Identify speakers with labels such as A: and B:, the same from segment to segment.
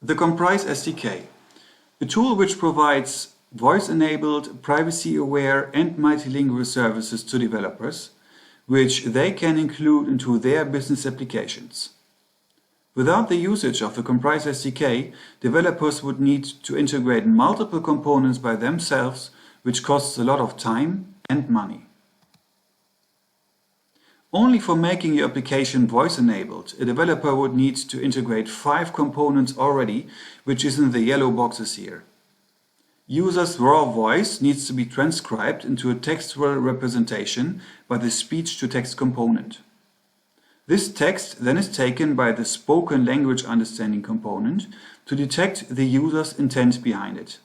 A: The COMPRISE SDK, a tool which provides voice-enabled, privacy-aware and multilingual services to developers, which they can include into their business applications. Without the usage of the COMPRISE SDK, developers would need to integrate multiple components by themselves, which costs a lot of time and money. Only for making your application voice-enabled, a developer would need to integrate 5 components already, which is in the yellow boxes here. User's raw voice needs to be transcribed into a textual representation by the speech-to-text component. This text then is taken by the spoken language understanding component to detect the user's intent behind it.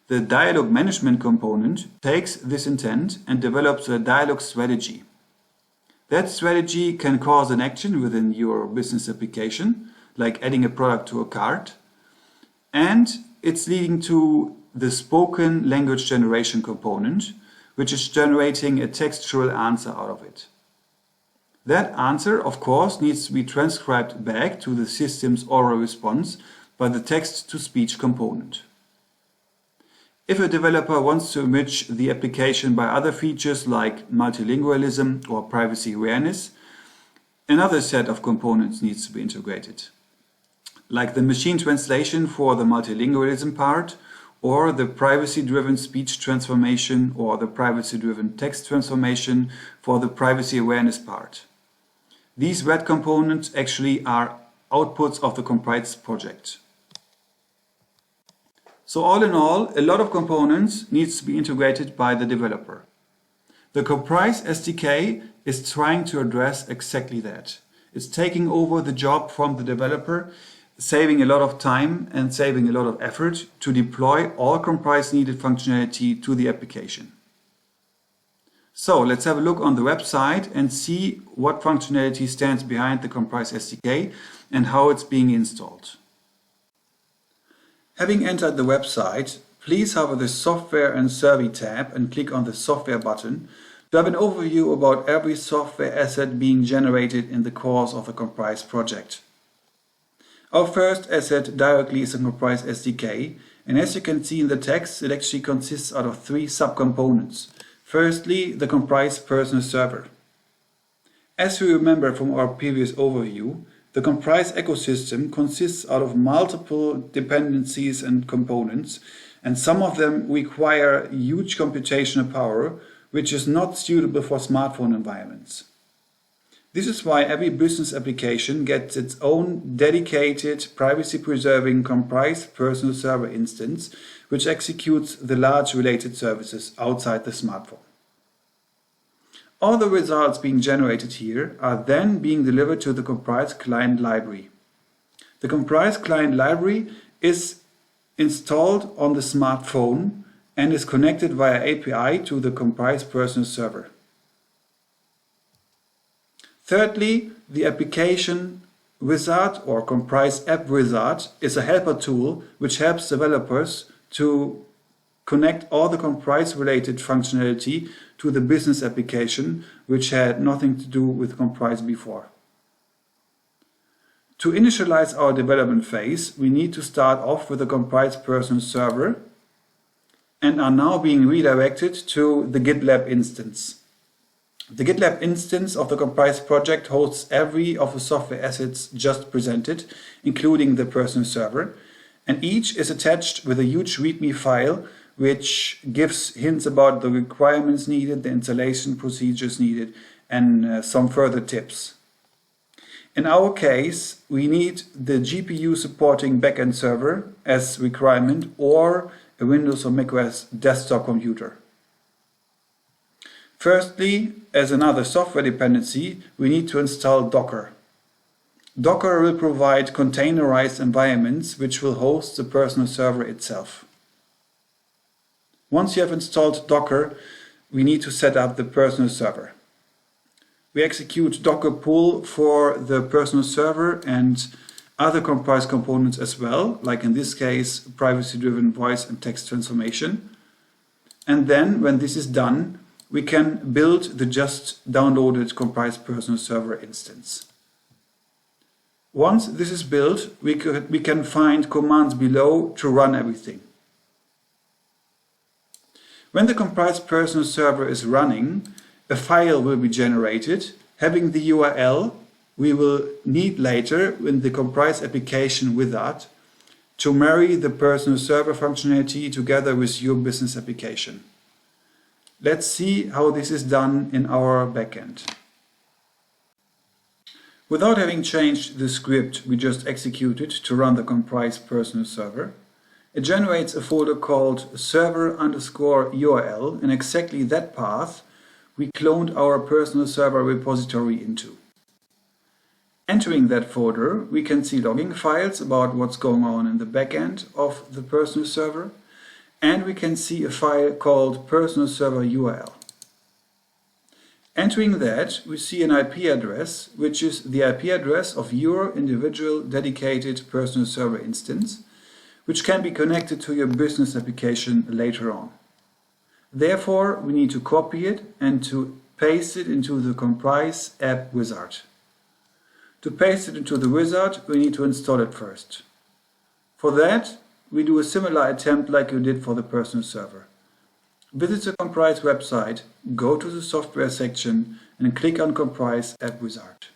A: The dialogue management component takes this intent and develops a dialogue strategy. That strategy can cause an action within your business application, like adding a product to a cart, and it's leading to the spoken language generation component, which is generating a textual answer out of it. That answer, of course, needs to be transcribed back to the system's oral response by the text-to-speech component. If a developer wants to enrich the application by other features like multilingualism or privacy awareness, another set of components needs to be integrated, like the machine translation for the multilingualism part, or the privacy-driven speech transformation, or the privacy-driven text transformation for the privacy awareness part. These red components actually are outputs of the COMPRISE project. So all in all, a lot of components needs to be integrated by the developer. The COMPRISE SDK is trying to address exactly that. It's taking over the job from the developer, saving a lot of time and saving a lot of effort to deploy all COMPRISE needed functionality to the application. So let's have a look on the website and see what functionality stands behind the COMPRISE SDK and how it's being installed. Having entered the website, please hover the Software and Survey tab and click on the Software button to have an overview about every software asset being generated in the course of the COMPRISE project. Our first asset directly is the COMPRISE SDK, and as you can see in the text, it actually consists out of 3 subcomponents. Firstly, the COMPRISE personal server. As we remember from our previous overview, the COMPRISE ecosystem consists out of multiple dependencies and components, and some of them require huge computational power, which is not suitable for smartphone environments. This is why every business application gets its own dedicated, privacy-preserving COMPRISE personal server instance, which executes the large related services outside the smartphone. All the results being generated here are then being delivered to the COMPRISE client library. The COMPRISE client library is installed on the smartphone and is connected via API to the COMPRISE personal server. Thirdly, the application wizard or COMPRISE app wizard is a helper tool which helps developers to connect all the COMPRISE related functionality to the business application, which had nothing to do with COMPRISE before. To initialize our development phase, we need to start off with the COMPRISE personal server and are now being redirected to the GitLab instance. The GitLab instance of the COMPRISE project hosts every of the software assets just presented, including the personal server, and each is attached with a huge README file which gives hints about the requirements needed, the installation procedures needed, and some further tips. In our case, we need the GPU supporting backend server as requirement or a Windows or macOS desktop computer. Firstly, as another software dependency, we need to install Docker. Docker will provide containerized environments which will host the personal server itself. Once you have installed Docker, we need to set up the personal server. We execute Docker pull for the personal server and other COMPRISE components as well, like in this case, privacy-driven voice and text transformation. And then, when this is done, we can build the just downloaded COMPRISE personal server instance. Once this is built, we can find commands below to run everything. When the Comprise personal server is running, a file will be generated having the URL we will need later in the Comprise application wizard to marry the personal server functionality together with your business application. Let's see how this is done in our backend. Without having changed the script we just executed to run the Comprise personal server, it generates a folder called server_URL in exactly that path we cloned our personal server repository into. Entering that folder, we can see logging files about what's going on in the backend of the personal server, and we can see a file called personal server URL. Entering that, we see an IP address, which is the IP address of your individual dedicated personal server instance, which can be connected to your business application later on. Therefore, we need to copy it and to paste it into the Comprise app wizard. To paste it into the wizard, we need to install it first. For that, we do a similar attempt like you did for the personal server. Visit the Comprise website, go to the software section and click on Comprise app wizard.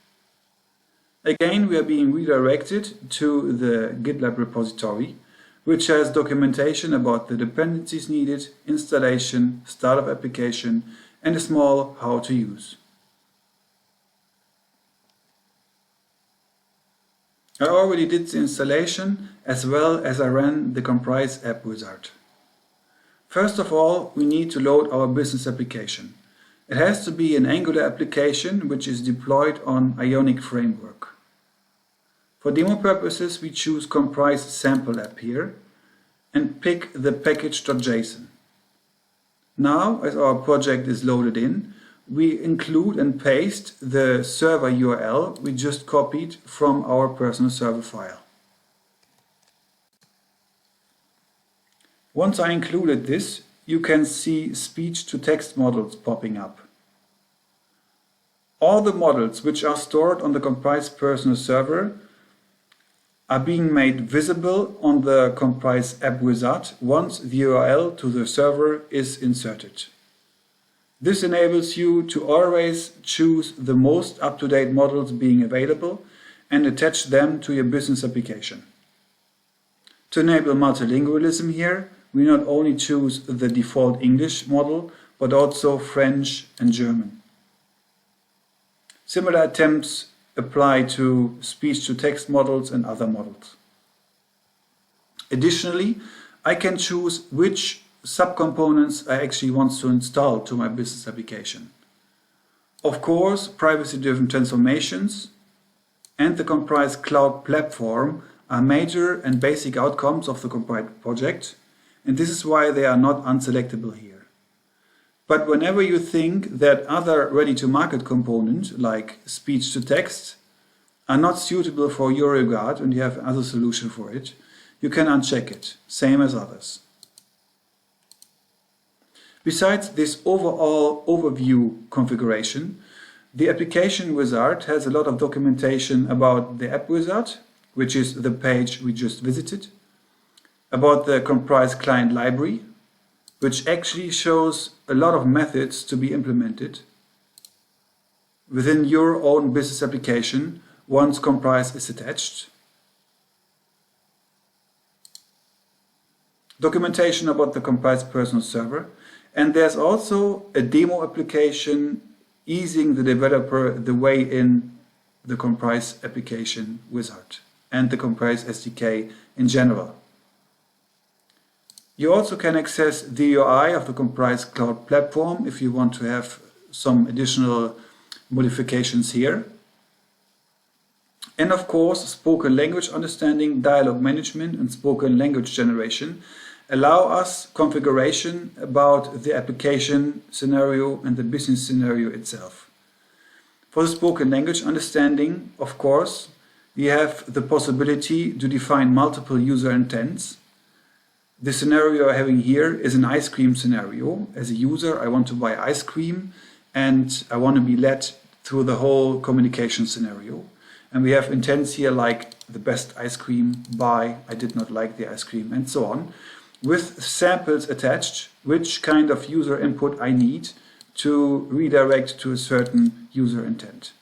A: Again, we are being redirected to the GitLab repository, which has documentation about the dependencies needed, installation, start of application, and a small how to use. I already did the installation as well as I ran the Comprise app wizard. First of all, we need to load our business application. It has to be an Angular application which is deployed on Ionic framework. For demo purposes, we choose Comprise sample app here and pick the package.json. Now, as our project is loaded in, we include and paste the server URL we just copied from our personal server file. Once I included this, you can see speech-to-text models popping up. All the models which are stored on the Comprise personal server are being made visible on the Comprise app wizard once the URL to the server is inserted. This enables you to always choose the most up-to-date models being available and attach them to your business application. To enable multilingualism here, we not only choose the default English model, but also French and German. Similar attempts apply to speech-to-text models and other models. Additionally, I can choose which subcomponents I actually want to install to my business application. Of course, privacy-driven transformations and the Comprise Cloud Platform are major and basic outcomes of the Comprise project, and this is why they are not unselectable here. But whenever you think that other ready-to-market components, like speech-to-text, are not suitable for your regard and you have another solution for it, you can uncheck it, same as others. Besides this overall overview configuration, the application wizard has a lot of documentation about the app wizard, which is the page we just visited, about the Comprise client library, which actually shows a lot of methods to be implemented within your own business application once Comprise is attached. Documentation about the Comprise personal server, and there's also a demo application easing the developer the way in the Comprise application wizard and the Comprise SDK in general. You also can access the UI of the Comprise Cloud Platform if you want to have some additional modifications here. And of course, spoken language understanding, dialogue management and spoken language generation allow us configuration about the application scenario and the business scenario itself. For the spoken language understanding, of course, we have the possibility to define multiple user intents. The scenario I'm having here is an ice cream scenario. As a user, I want to buy ice cream and I want to be led through the whole communication scenario. And we have intents here like the best ice cream, buy, I did not like the ice cream, and so on, with samples attached, which kind of user input I need to redirect to a certain user intent.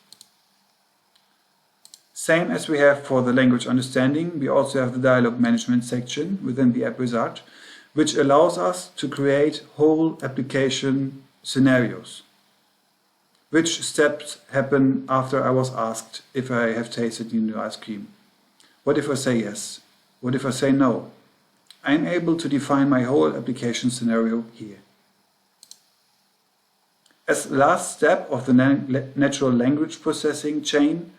A: Same as we have for the language understanding, we also have the dialog management section within the app wizard, which allows us to create whole application scenarios. Which steps happen after I was asked if I have tasted the new ice cream? What if I say yes? What if I say no? I am able to define my whole application scenario here. As the last step of the natural language processing chain,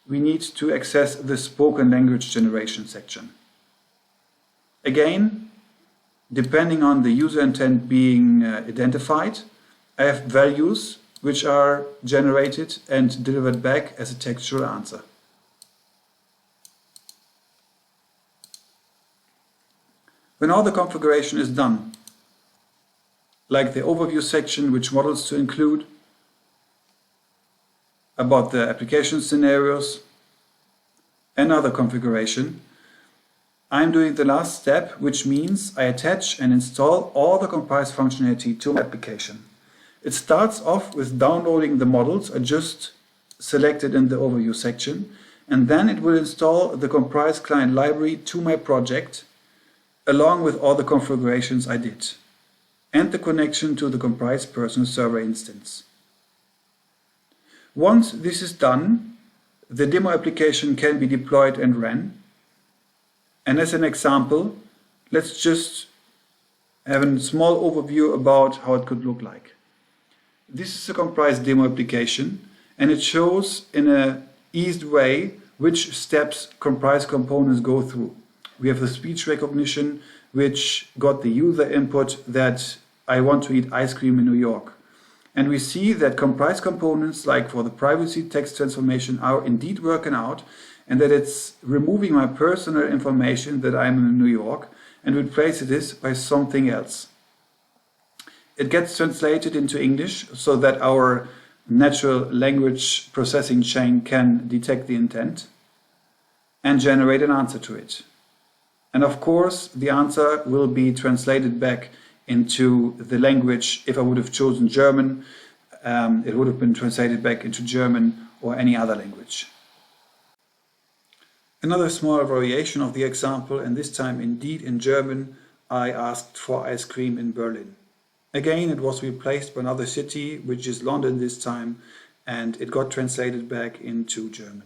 A: we need to access the spoken language generation section. Again, depending on the user intent being identified, I have values which are generated and delivered back as a textual answer. When all the configuration is done, like the overview section, which models to include, about the application scenarios, and other configuration, I'm doing the last step, which means I attach and install all the Comprise functionality to my application. It starts off with downloading the models I just selected in the overview section, and then it will install the Comprise client library to my project, along with all the configurations I did, and the connection to the Comprise personal server instance. Once this is done, the demo application can be deployed and ran. And as an example, let's just have a small overview about how it could look like. This is a Comprise demo application, and it shows in an eased way which steps Comprise components go through. We have the speech recognition, which got the user input that I want to eat ice cream in New York. And we see that Comprise components, like for the privacy text transformation, are indeed working out, and that it's removing my personal information that I'm in New York and replaces this by something else. It gets translated into English so that our natural language processing chain can detect the intent and generate an answer to it. And of course, the answer will be translated back into the language. If I would have chosen German, it would have been translated back into German or any other language. Another small variation of the example, and this time indeed in German, I asked for ice cream in Berlin. Again, it was replaced by another city, which is London this time, and it got translated back into German.